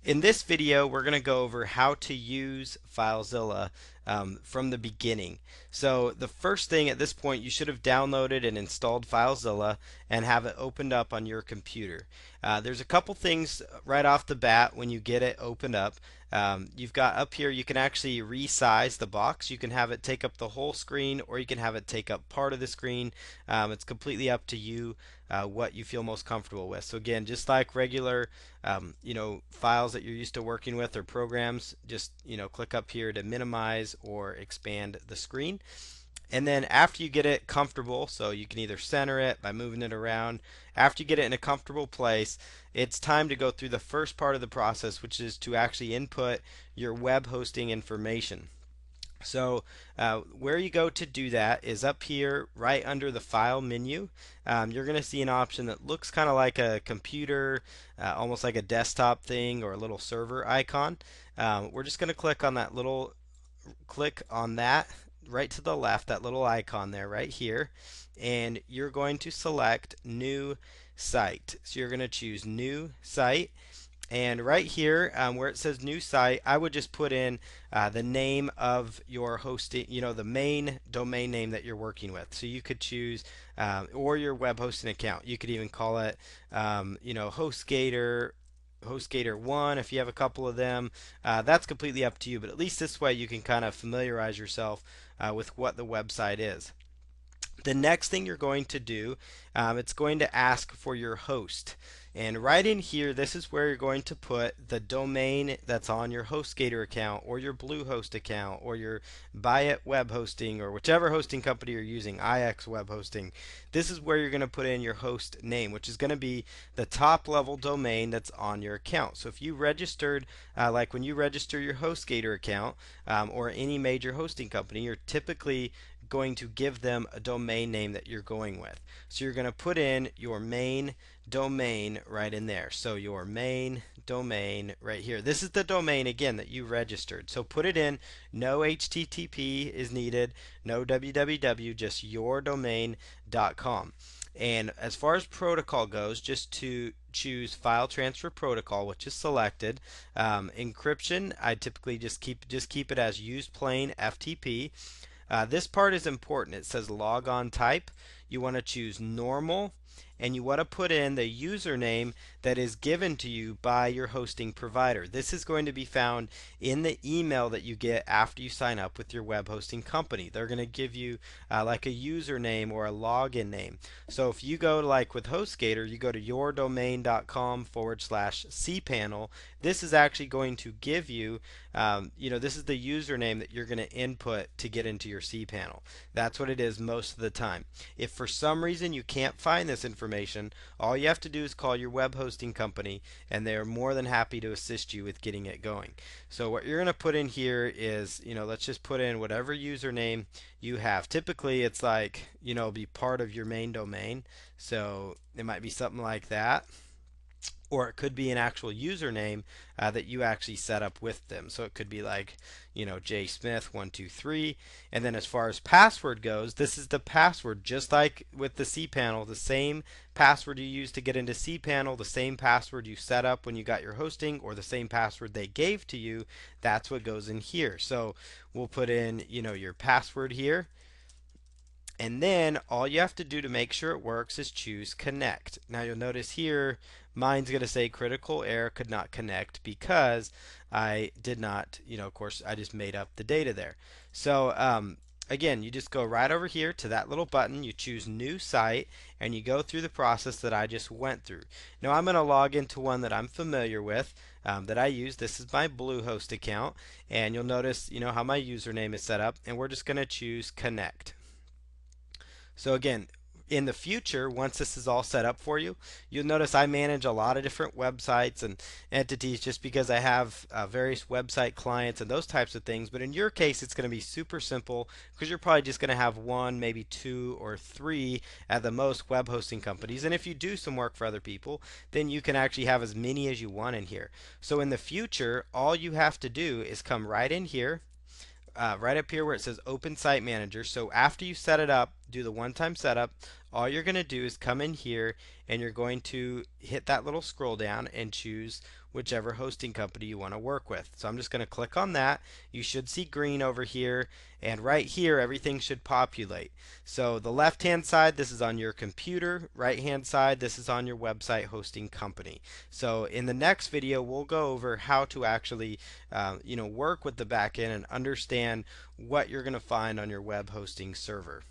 In this video, we're going to go over how to use FileZilla from the beginning. So the first thing at this point, you should have downloaded and installed FileZilla and have it opened up on your computer. There's a couple things right off the bat when you get it opened up. You've got up here, you can actually resize the box. You can have it take up the whole screen, or you can have it take up part of the screen. It's completely up to you what you feel most comfortable with. So again, just like regular files that you're used to working with or programs, just click up here to minimize or expand the screen. And then after you get it comfortable, so you can either center it by moving it around, after you get it in a comfortable place, it's time to go through the first part of the process, which is to actually input your web hosting information. So where you go to do that is up here right under the file menu. You're going to see an option that looks kind of like a computer, almost like a desktop thing or a little server icon. We're just going to click on that right to the left, that little icon there right here, and you're going to select new site. So you're going to choose new site, and right here, where it says new site, I would just put in the name of your hosting, the main domain name that you're working with. So you could choose, or your web hosting account. You could even call it, HostGator1 if you have a couple of them. That's completely up to you, but at least this way you can kind of familiarize yourself with what the website is. The next thing you're going to do, it's going to ask for your host. And right in here, this is where you're going to put the domain that's on your HostGator account or your Bluehost account or your Buy Web Hosting or whichever hosting company you're using, IX Web Hosting. This is where you're going to put in your host name, which is going to be the top level domain that's on your account. So if you registered, like when you register your HostGator account or any major hosting company, you're typically going to give them a domain name that you're going with. So you're going to put in your main domain right in there. So your main domain right here. This is the domain again that you registered. So put it in. No HTTP is needed. No www, just yourdomain.com. And as far as protocol goes, just to choose file transfer protocol, which is selected. Encryption, I typically just keep it as use plain FTP. This part is important. It says logon type. You want to choose normal, and you want to put in the username that is given to you by your hosting provider. This is going to be found in the email that you get after you sign up with your web hosting company. They're going to give you like a username or a login name. So if you go to, like with HostGator, you go to yourdomain.com/cpanel. This is actually going to give you, this is the username that you're going to input to get into your cPanel. That's what it is most of the time. If for some reason you can't find this information, all you have to do is call your web hosting company, and they are more than happy to assist you with getting it going. So what you're going to put in here is, let's just put in whatever username you have. Typically, it's like, be part of your main domain. So it might be something like that, or it could be an actual username that you actually set up with them. So it could be like, jsmith123. And then as far as password goes, this is the password, just like with the cPanel, the same password you use to get into cPanel, the same password you set up when you got your hosting, or the same password they gave to you. That's what goes in here. So we'll put in, your password here. And then all you have to do to make sure it works is choose connect. Now you'll notice here mine's going to say critical error, could not connect, because I did not, of course, I just made up the data there. So again, you just go right over here to that little button, you choose new site, and you go through the process that I just went through. Now I'm going to log into one that I'm familiar with, that I use. This is my Bluehost account, and you'll notice how my username is set up, and we're just going to choose connect. So again, in the future, once this is all set up for you, you'll notice I manage a lot of different websites and entities just because I have various website clients and those types of things. But in your case, it's going to be super simple because you're probably just going to have one, maybe two or three at the most web hosting companies. And if you do some work for other people, then you can actually have as many as you want in here. So in the future, all you have to do is come right in here, right up here where it says Open Site Manager. So after you set it up, do the one-time setup, all you're going to do is come in here and you're going to hit that little scroll down and choose whichever hosting company you want to work with. So I'm just going to click on that. You should see green over here, and right here everything should populate. So the left hand side, this is on your computer. Right hand side, this is on your website hosting company. So in the next video we'll go over how to actually work with the backend and understand what you're going to find on your web hosting server.